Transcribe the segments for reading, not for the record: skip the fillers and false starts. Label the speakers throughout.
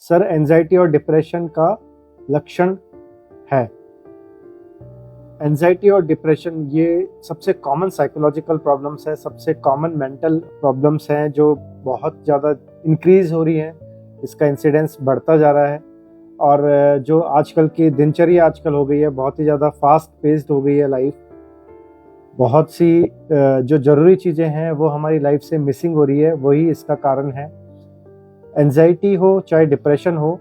Speaker 1: Sir anxiety और depression का लक्षण है। एंजाइटी और डिप्रेशन ये सबसे कॉमन साइकोलॉजिकल प्रॉब्लम्स है, सबसे कॉमन मेंटल प्रॉब्लम्स हैं जो बहुत ज़्यादा इंक्रीज हो रही हैं। इसका इंसिडेंस बढ़ता जा रहा है और जो आजकल की दिनचर्या आजकल हो गई है, बहुत ही ज़्यादा फास्ट पेस्ड हो गई है लाइफ। बहुत सी जो ज़रूरी चीज़ें हैं वो हमारी लाइफ से मिसिंग हो रही है, वही इसका कारण है। एंजाइटी हो चाहे डिप्रेशन हो,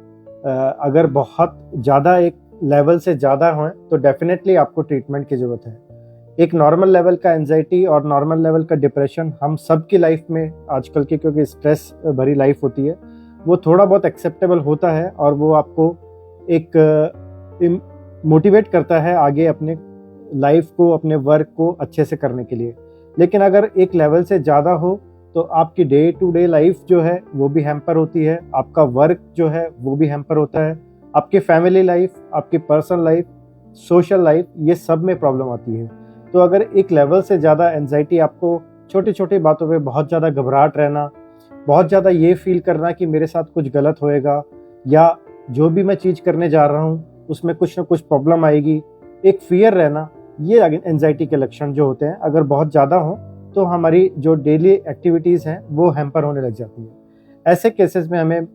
Speaker 1: अगर बहुत ज़्यादा एक लेवल से ज़्यादा हो तो डेफिनेटली आपको ट्रीटमेंट की ज़रूरत है। एक नॉर्मल लेवल का एंजाइटी और नॉर्मल लेवल का डिप्रेशन हम सब की लाइफ में आजकल की, क्योंकि स्ट्रेस भरी लाइफ होती है, वो थोड़ा बहुत एक्सेप्टेबल होता है और वो आपको एक मोटिवेट करता है आगे अपने लाइफ को, अपने वर्क को अच्छे से करने के लिए। लेकिन अगर एक लेवल से ज़्यादा हो तो आपकी डे टू डे लाइफ जो है वो भी हैम्पर होती है, आपका वर्क जो है वो भी हैम्पर होता है, आपकी फैमिली लाइफ, आपकी पर्सनल लाइफ, सोशल लाइफ, ये सब में प्रॉब्लम आती है। तो अगर एक लेवल से ज़्यादा एंजाइटी, आपको छोटी छोटी बातों पे बहुत ज़्यादा घबराहट रहना, बहुत ज़्यादा ये फील करना कि मेरे साथ कुछ गलत होएगा या जो भी मैं चीज़ करने जा रहा हूँ उसमें कुछ ना कुछ प्रॉब्लम आएगी, एक फियर रहना, ये एंजाइटी के लक्षण जो होते हैं अगर बहुत ज़्यादा हो तो हमारी जो डेली एक्टिविटीज़ हैं वो हैम्पर होने लग जाती है। ऐसे केसेस में हमें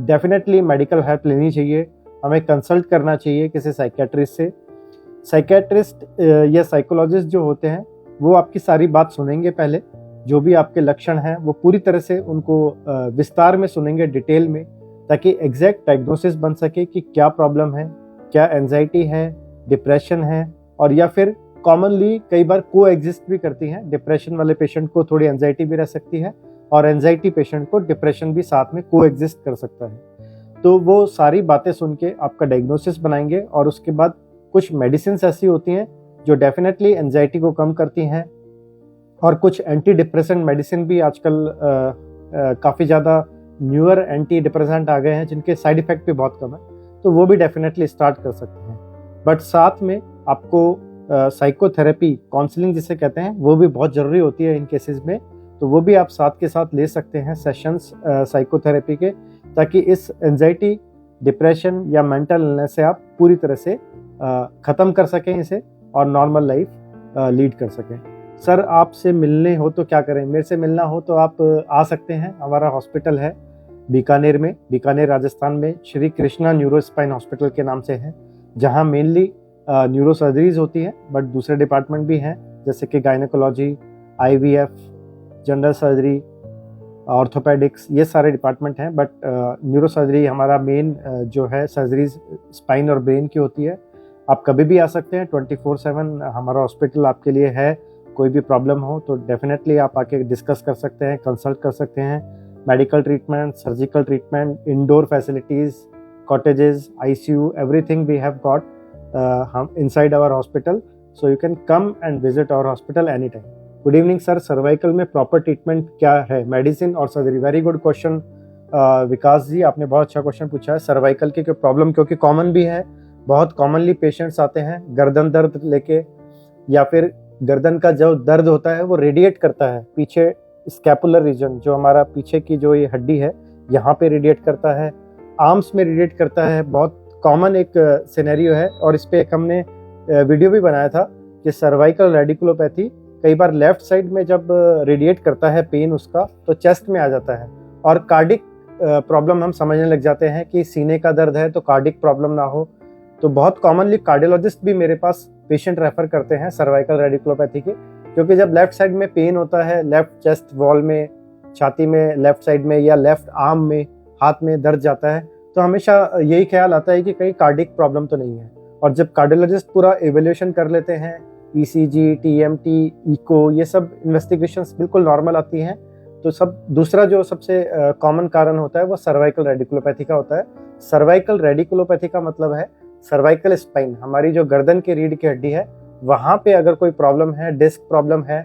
Speaker 1: डेफिनेटली मेडिकल हेल्प लेनी चाहिए, हमें कंसल्ट करना चाहिए किसी साइकेट्रिस्ट से। साइकेट्रिस्ट या साइकोलॉजिस्ट जो होते हैं वो आपकी सारी बात सुनेंगे, पहले जो भी आपके लक्षण हैं वो पूरी तरह से उनको विस्तार में सुनेंगे, डिटेल में, ताकि एग्जैक्ट डायग्नोसिस बन सके कि क्या प्रॉब्लम है, क्या एंजाइटी है, डिप्रेशन है, और या फिर कॉमनली कई बार को एग्जिस्ट भी करती हैं। डिप्रेशन वाले पेशेंट को थोड़ी एंजाइटी भी रह सकती है और एंजाइटी पेशेंट को डिप्रेशन भी साथ में को एग्जिस्ट कर सकता है। तो वो सारी बातें सुन के आपका डायग्नोसिस बनाएंगे और उसके बाद कुछ मेडिसिन ऐसी होती हैं जो डेफिनेटली एंजाइटी को कम करती हैं, और कुछ एंटी डिप्रेसेंट मेडिसिन भी आजकल काफ़ी ज़्यादा न्यूअर एंटी डिप्रेसेंट आ गए हैं जिनके साइड इफ़ेक्ट भी बहुत कम है, तो वो भी डेफिनेटली स्टार्ट कर सकते हैं। बट साथ में आपको साइकोथेरेपी, काउंसलिंग जिसे कहते हैं, वो भी बहुत ज़रूरी होती है इन केसेस में। तो वो भी आप साथ के साथ ले सकते हैं सेशंस साइकोथेरेपी के, ताकि इस एंजाइटी, डिप्रेशन या मेंटल इलनेस से आप पूरी तरह से ख़त्म कर सकें इसे और नॉर्मल लाइफ लीड कर सकें। सर आपसे मिलने हो तो क्या करें? मेरे से मिलना हो तो आप आ सकते हैं। हमारा हॉस्पिटल है बीकानेर में, बीकानेर राजस्थान में, Shri Krishna neuro spine hospital के नाम से है, जहाँ मेनली न्यूरो सर्जरीज होती हैं, बट दूसरे डिपार्टमेंट भी हैं जैसे कि gynaecology, IVF, general surgery, orthopaedics, ये सारे डिपार्टमेंट हैं। बट न्यूरो सर्जरी हमारा मेन जो है सर्जरीज स्पाइन और ब्रेन की होती है। आप कभी भी आ सकते हैं, 24/7 हमारा हॉस्पिटल आपके लिए है। कोई भी प्रॉब्लम हो तो डेफिनेटली आप आके डिस्कस कर सकते हैं, कंसल्ट कर सकते हैं। Medical treatment, surgical treatment, indoor facilities, cottages, ICU, everything we have got inside our hospital, so you can come and visit our hospital anytime. Good evening sir, cervical में proper treatment क्या है, medicine और surgery? Very good question विकास जी, आपने बहुत अच्छा question पूछा है। Cervical की प्रॉब्लम क्योंकि कॉमन भी है, बहुत कॉमनली पेशेंट्स आते हैं गर्दन दर्द लेके, या फिर गर्दन का जो दर्द होता है वो रेडिएट करता है पीछे, स्कैपुलर रीजन जो हमारा पीछे की जो ये हड्डी है यहाँ पे रेडिएट करता है, आर्म्स में रेडिएट करता है। बहुत कॉमन एक सिनेरियो है और इस पे एक हमने वीडियो भी बनाया था कि सर्वाइकल रेडिकुलोपैथी कई बार लेफ्ट साइड में जब रेडिएट करता है पेन उसका, तो चेस्ट में आ जाता है और कार्डिक प्रॉब्लम हम समझने लग जाते हैं कि सीने का दर्द है तो कार्डिक प्रॉब्लम ना हो। तो बहुत कॉमनली कार्डियोलॉजिस्ट भी मेरे पास पेशेंट रेफर करते हैं सर्वाइकल रेडिकुलोपैथी के, क्योंकि जब लेफ्ट साइड में पेन होता है, लेफ्ट चेस्ट वॉल में, छाती में, लेफ्ट साइड में या लेफ्ट आर्म में, हाथ में दर्द जाता है, तो हमेशा यही ख्याल आता है कि कहीं कार्डिक प्रॉब्लम तो नहीं है। और जब कार्डियोलॉजिस्ट पूरा एवेल्यूशन कर लेते हैं, ECG, TMT, इको, ये सब इन्वेस्टिगेशंस बिल्कुल नॉर्मल आती हैं, तो सब दूसरा जो सबसे कॉमन कारण होता है वो सर्वाइकल रेडिकुलोपैथी का होता है। सर्वाइकल रेडिकुलोपैथी का मतलब है सर्वाइकल स्पाइन, हमारी जो गर्दन की रीढ़ की हड्डी है, वहाँ पे अगर कोई प्रॉब्लम है, डिस्क प्रॉब्लम है,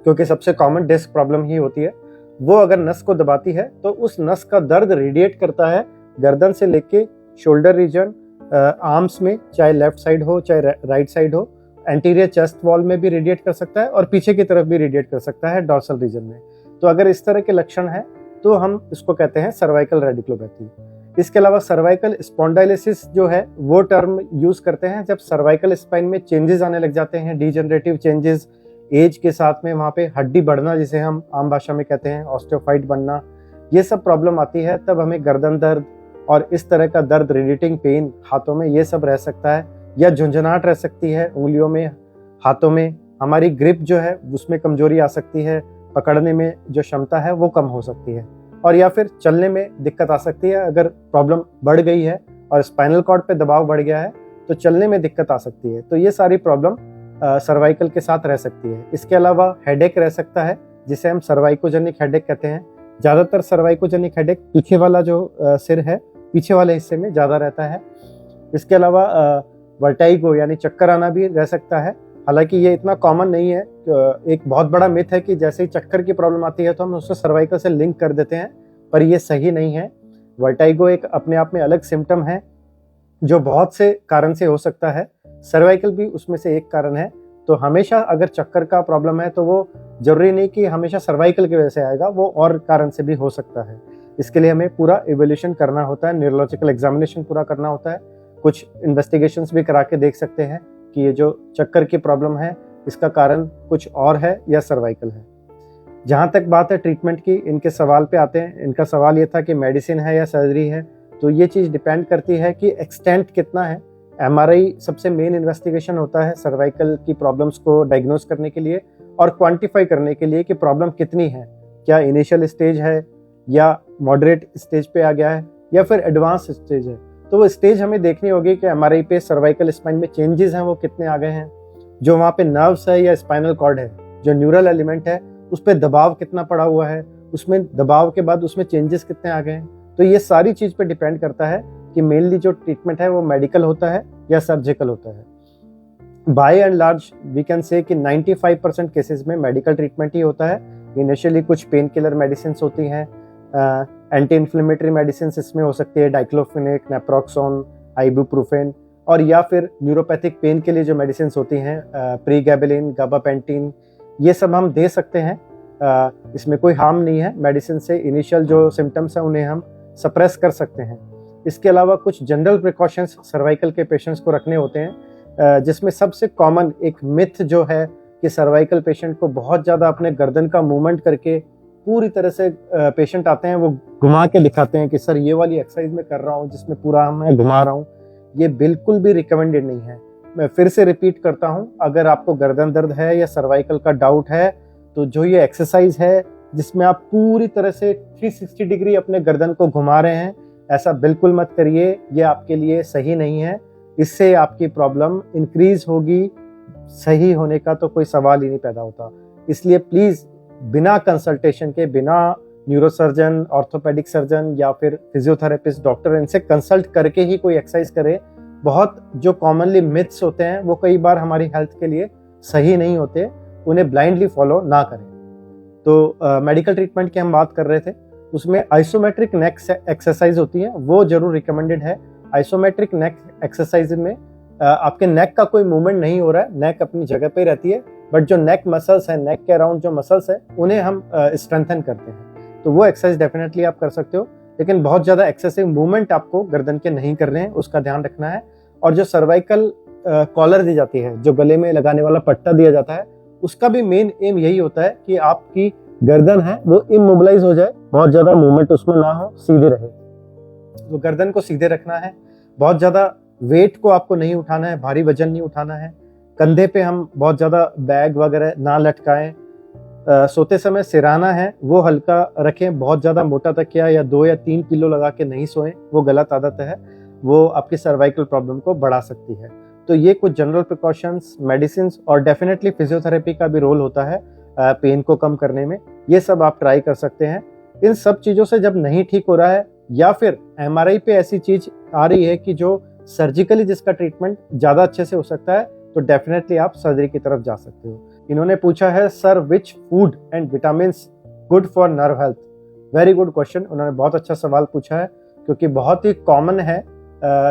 Speaker 1: क्योंकि सबसे कॉमन डिस्क प्रॉब्लम ही होती है, वो अगर नस को दबाती है तो उस नस का दर्द रेडिएट करता है गर्दन से लेके शोल्डर रीजन, आर्म्स में, चाहे लेफ्ट साइड हो चाहे राइट साइड हो, एंटीरियर चेस्ट वॉल में भी रेडिएट कर सकता है और पीछे की तरफ भी रेडिएट कर सकता है डॉर्सल रीजन में। तो अगर इस तरह के लक्षण हैं तो हम इसको कहते हैं सर्वाइकल रेडिकुलोपैथी। इसके अलावा सर्वाइकल स्पॉन्डाइलिसिस जो है वो टर्म यूज करते हैं जब सर्वाइकल स्पाइन में चेंजेस आने लग जाते हैं, डीजनरेटिव चेंजेस, एज के साथ में वहाँ पे हड्डी बढ़ना जिसे हम आम भाषा में कहते हैं, ऑस्टियोफाइट बनना, ये सब प्रॉब्लम आती है। तब हमें गर्दन दर्द और इस तरह का दर्द, रेडिएटिंग पेन हाथों में, ये सब रह सकता है, या झुंझुनाहट रह सकती है उंगलियों में, हाथों में। हमारी ग्रिप जो है उसमें कमजोरी आ सकती है, पकड़ने में जो क्षमता है वो कम हो सकती है, और या फिर चलने में दिक्कत आ सकती है। अगर प्रॉब्लम बढ़ गई है और स्पाइनल कॉर्ड पे दबाव बढ़ गया है तो चलने में दिक्कत आ सकती है। तो ये सारी प्रॉब्लम सर्वाइकल के साथ रह सकती है। इसके अलावा हेडेक रह सकता है जिसे हम सर्वाइकोजेनिक हेडेक कहते हैं। ज़्यादातर सर्वाइकोजेनिक हेडेक पीछे वाला जो सिर है, पीछे वाले हिस्से में ज़्यादा रहता है। इसके अलावा वर्टाइगो यानी चक्कर आना भी रह सकता है। हालांकि ये इतना कॉमन नहीं है। एक बहुत बड़ा मिथ है कि जैसे ही चक्कर की प्रॉब्लम आती है तो हम उसको सर्वाइकल से लिंक कर देते हैं, पर ये सही नहीं है। वर्टाइगो एक अपने आप में अलग सिम्टम है जो बहुत से कारण से हो सकता है, सर्वाइकल भी उसमें से एक कारण है। तो हमेशा अगर चक्कर का प्रॉब्लम है तो वो जरूरी नहीं कि हमेशा सर्वाइकल की वजह से आएगा, वो और कारण से भी हो सकता है। इसके लिए हमें पूरा इवैल्यूएशन करना होता है, न्यूरोलॉजिकल एग्जामिनेशन पूरा करना होता है, कुछ इन्वेस्टिगेशंस भी करा के देख सकते हैं कि ये जो चक्कर की प्रॉब्लम है इसका कारण कुछ और है या सर्वाइकल है। जहाँ तक बात है ट्रीटमेंट की, इनके सवाल पे आते हैं। इनका सवाल ये था कि मेडिसिन है या सर्जरी है, तो ये चीज़ डिपेंड करती है कि एक्सटेंट कितना है। एमआरआई सबसे मेन इन्वेस्टिगेशन होता है सर्वाइकल की प्रॉब्लम्स को डायग्नोज करने के लिए और क्वांटिफाई करने के लिए कि प्रॉब्लम कितनी है, क्या इनिशियल स्टेज है या मॉडरेट स्टेज पे आ गया है या फिर एडवांस स्टेज है। तो वो स्टेज हमें देखनी होगी कि एमआरआई पे सर्वाइकल स्पाइन में चेंजेस हैं वो कितने आ गए हैं, जो वहाँ पे नर्व्स है या स्पाइनल कॉर्ड है, जो न्यूरल एलिमेंट है उस पर दबाव कितना पड़ा हुआ है, उसमें दबाव के बाद उसमें चेंजेस कितने आ गए हैं। तो ये सारी चीज़ पे डिपेंड करता है कि मेनली जो ट्रीटमेंट है वो मेडिकल होता है या सर्जिकल होता है। By and large we can say कि 95% केसेस में मेडिकल ट्रीटमेंट ही होता है। इनिशियली कुछ पेन किलर मेडिसिन होती हैं, एंटी इन्फ्लेमेटरी मेडिसिन इसमें हो सकती है, डाइक्लोफिनेक, नेप्रोक्सोन, आइबुप्रोफेन, और या फिर न्यूरोपैथिक पेन के लिए जो मेडिसिन होती हैं प्रीगैबेलिन, गाबापेंटिन, ये सब हम दे सकते हैं। इसमें कोई हार्म नहीं है। मेडिसिन से इनिशियल जो सिम्टम्स हैं उन्हें हम सप्रेस कर सकते हैं। इसके अलावा कुछ जनरल प्रिकॉशंस सर्वाइकल के पेशेंट्स को रखने होते हैं, जिसमें सबसे कॉमन एक मिथ जो है कि सर्वाइकल पेशेंट को बहुत ज़्यादा अपने गर्दन का मूवमेंट करके पूरी तरह से पेशेंट आते हैं, वो घुमा के दिखाते हैं कि सर ये वाली एक्सरसाइज मैं कर रहा हूँ जिसमें पूरा मैं घुमा रहा हूँ। ये बिल्कुल भी रिकमेंडेड नहीं है। मैं फिर से रिपीट करता हूँ, अगर आपको गर्दन दर्द है या सर्वाइकल का डाउट है तो जो ये एक्सरसाइज है जिसमें आप पूरी तरह से 360 डिग्री अपने गर्दन को घुमा रहे हैं, ऐसा बिल्कुल मत करिए। ये आपके लिए सही नहीं है। इससे आपकी प्रॉब्लम इंक्रीज होगी, सही होने का तो कोई सवाल ही नहीं पैदा होता। इसलिए प्लीज़ बिना कंसल्टेशन के, बिना न्यूरोसर्जन, ऑर्थोपेडिक सर्जन या फिर फिजियोथेरेपिस्ट, डॉक्टर, इनसे कंसल्ट करके ही कोई एक्सरसाइज करें। बहुत जो कॉमनली मिथ्स होते हैं वो कई बार हमारी हेल्थ के लिए सही नहीं होते, उन्हें ब्लाइंडली फॉलो ना करें। तो मेडिकल ट्रीटमेंट की हम बात कर रहे थे, उसमें आइसोमेट्रिक नेक एक्सरसाइज होती है, वो जरूर रिकमेंडेड है। आइसोमेट्रिक नेक एक्सरसाइज में आपके नेक का कोई मूवमेंट नहीं हो रहा है, नेक अपनी जगह पे रहती है, बट जो नेक मसल्स है, नेक के अराउंड जो मसल्स है उन्हें हम स्ट्रेंथन करते हैं। तो वो एक्सरसाइज डेफिनेटली आप कर सकते हो, लेकिन बहुत ज़्यादा एक्सेसिव मूवमेंट आपको गर्दन के नहीं करने हैं, उसका ध्यान रखना है। और जो सर्वाइकल कॉलर दी जाती है, जो गले में लगाने वाला पट्टा दिया जाता है, उसका भी मेन एम यही होता है कि आपकी गर्दन है वो इमोबिलाइज हो जाए, बहुत ज़्यादा मूवमेंट उसमें ना हो, सीधे रहे। तो गर्दन को सीधे रखना है, बहुत ज़्यादा वेट को आपको नहीं उठाना है, भारी वजन नहीं उठाना है। कंधे पे हम बहुत ज़्यादा बैग वगैरह ना लटकाएं। सोते समय सिरहाना है वो हल्का रखें, बहुत ज़्यादा मोटा तकिया या 2 या 3 पिलो लगा के नहीं सोएं, वो गलत आदत है, वो आपकी सर्वाइकल प्रॉब्लम को बढ़ा सकती है। तो ये कुछ जनरल प्रिकॉशंस, मेडिसिन और डेफिनेटली फिजियोथेरेपी का भी रोल होता है पेन को कम करने में। ये सब आप ट्राई कर सकते हैं। इन सब चीज़ों से जब नहीं ठीक हो रहा है या फिर एमआरआई पे ऐसी चीज़ आ रही है कि जो सर्जिकली जिसका ट्रीटमेंट ज़्यादा अच्छे से हो सकता है, तो डेफिनेटली आप सर्जरी की तरफ जा सकते हो। इन्होंने पूछा है sir which food and vitamin good for nerve health. Very good question. उन्होंने बहुत अच्छा सवाल पूछा है, क्योंकि बहुत ही कॉमन है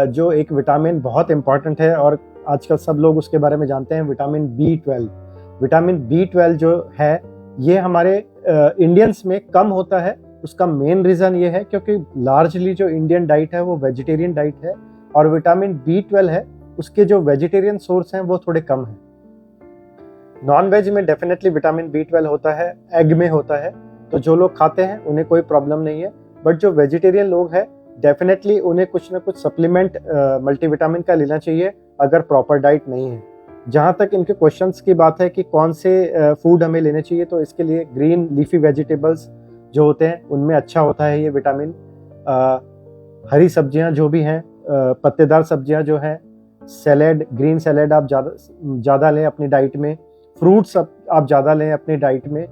Speaker 1: जो एक विटामिन बहुत इंपॉर्टेंट है और आजकल सब लोग उसके बारे में जानते हैं, विटामिन B12। विटामिन B12 जो है ये हमारे इंडियंस में कम होता है, उसका मेन रीज़न ये है क्योंकि लार्जली जो इंडियन डाइट है वो वेजिटेरियन डाइट है, और विटामिन B12 है उसके जो वेजिटेरियन सोर्स हैं वो थोड़े कम हैं। नॉन वेज में डेफिनेटली विटामिन B12 होता है, एग में होता है, तो जो लोग खाते हैं उन्हें कोई प्रॉब्लम नहीं है। बट जो वेजिटेरियन लोग हैं डेफिनेटली उन्हें कुछ ना कुछ सप्लीमेंट मल्टीविटामिन का लेना चाहिए अगर प्रॉपर डाइट नहीं है। जहाँ तक इनके क्वेश्चंस की बात है कि कौन से फूड हमें लेने चाहिए, तो इसके लिए ग्रीन लीफी वेजिटेबल्स जो होते हैं उनमें अच्छा होता है ये विटामिन। हरी सब्जियां जो भी हैं, पत्तेदार सब्जियां जो हैं, सैलेड, ग्रीन सैलेड आप ज़्यादा लें अपनी डाइट में, फ्रूट्स आप ज़्यादा लें अपनी डाइट में।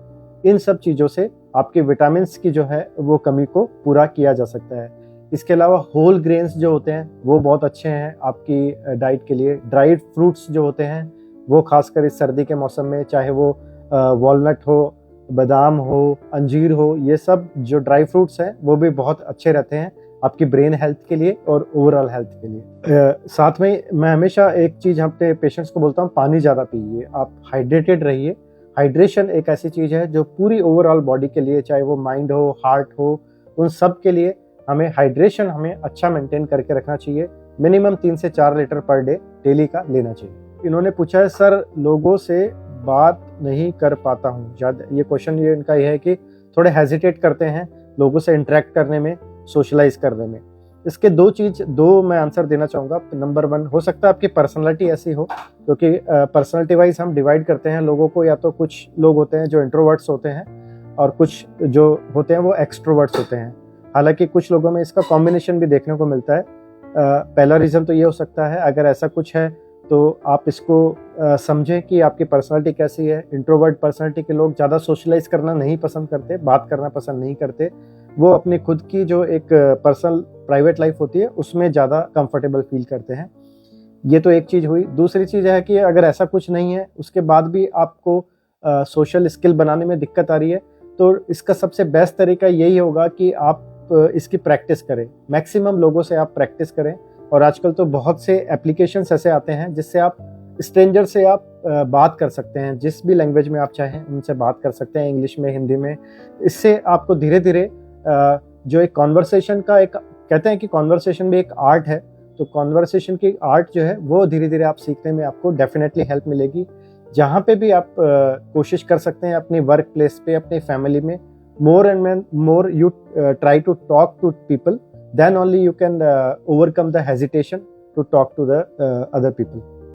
Speaker 1: इन सब चीज़ों से आपके विटामिन्स की जो है वो कमी को पूरा किया जा सकता है। इसके अलावा होल ग्रेन्स जो होते हैं वो बहुत अच्छे हैं आपकी डाइट के लिए। ड्राइड फ्रूट्स जो होते हैं वो खासकर इस सर्दी के मौसम में, चाहे वो वॉलनट हो, बादाम हो, अंजीर हो, ये सब जो ड्राई फ्रूट्स हैं वो भी बहुत अच्छे रहते हैं आपकी ब्रेन हेल्थ के लिए और ओवरऑल हेल्थ के लिए। साथ में मैं हमेशा एक चीज़ अपने पेशेंट्स को बोलता हूँ, पानी ज़्यादा पीजिए, आप हाइड्रेटेड रहिए। हाइड्रेशन एक ऐसी चीज़ है जो पूरी ओवरऑल बॉडी के लिए, चाहे वो माइंड हो, हार्ट हो, उन सब के लिए हमें हाइड्रेशन हमें अच्छा मेंटेन करके रखना चाहिए। मिनिमम 3 से 4 लीटर पर डे डेली का लेना चाहिए। इन्होंने पूछा है सर लोगों से बात नहीं कर पाता हूँ ज़्यादा, ये क्वेश्चन ये इनका ये है कि थोड़े हेजिटेट करते हैं लोगों से इंटरेक्ट करने में, सोशलाइज करने में। इसके दो मैं आंसर देना चाहूँगा। नंबर 1, हो सकता है आपकी पर्सनैलिटी ऐसी हो, क्योंकि पर्सनैलिटी वाइज हम डिवाइड करते हैं लोगों को, या तो कुछ लोग होते हैं जो इंट्रोवर्ट्स होते हैं और कुछ जो होते हैं वो एक्सट्रोवर्ट्स होते हैं। हालांकि कुछ लोगों में इसका कॉम्बिनेशन भी देखने को मिलता है। पहला रीज़न तो ये हो सकता है, अगर ऐसा कुछ है तो आप इसको समझें कि आपकी पर्सनालिटी कैसी है। इंट्रोवर्ट पर्सनालिटी के लोग ज़्यादा सोशलाइज करना नहीं पसंद करते, बात करना पसंद नहीं करते, वो अपनी खुद की जो एक पर्सनल प्राइवेट लाइफ होती है उसमें ज़्यादा कंफर्टेबल फील करते हैं। ये तो एक चीज़ हुई। दूसरी चीज़ है कि अगर ऐसा कुछ नहीं है उसके बाद भी आपको सोशल स्किल बनाने में दिक्कत आ रही है, तो इसका सबसे बेस्ट तरीका यही होगा कि आप इसकी प्रैक्टिस करें। मैक्सिमम लोगों से आप प्रैक्टिस करें, और आजकल तो बहुत से एप्लीकेशंस ऐसे आते हैं जिससे आप स्ट्रेंजर से आप बात कर सकते हैं, जिस भी लैंग्वेज में आप चाहें उनसे बात कर सकते हैं, इंग्लिश में, हिंदी में। इससे आपको धीरे धीरे जो एक कॉन्वर्सेशन का एक कहते हैं कि कॉन्वर्सेशन भी एक आर्ट है, तो कॉन्वर्सेशन की आर्ट जो है वो धीरे धीरे आप सीखने में आपको डेफिनेटली हेल्प मिलेगी। जहाँ पे भी आप कोशिश कर सकते हैं अपनी वर्क प्लेस पे, अपनी फैमिली में, more you try to talk to people, then only you can overcome the hesitation to talk to the other people.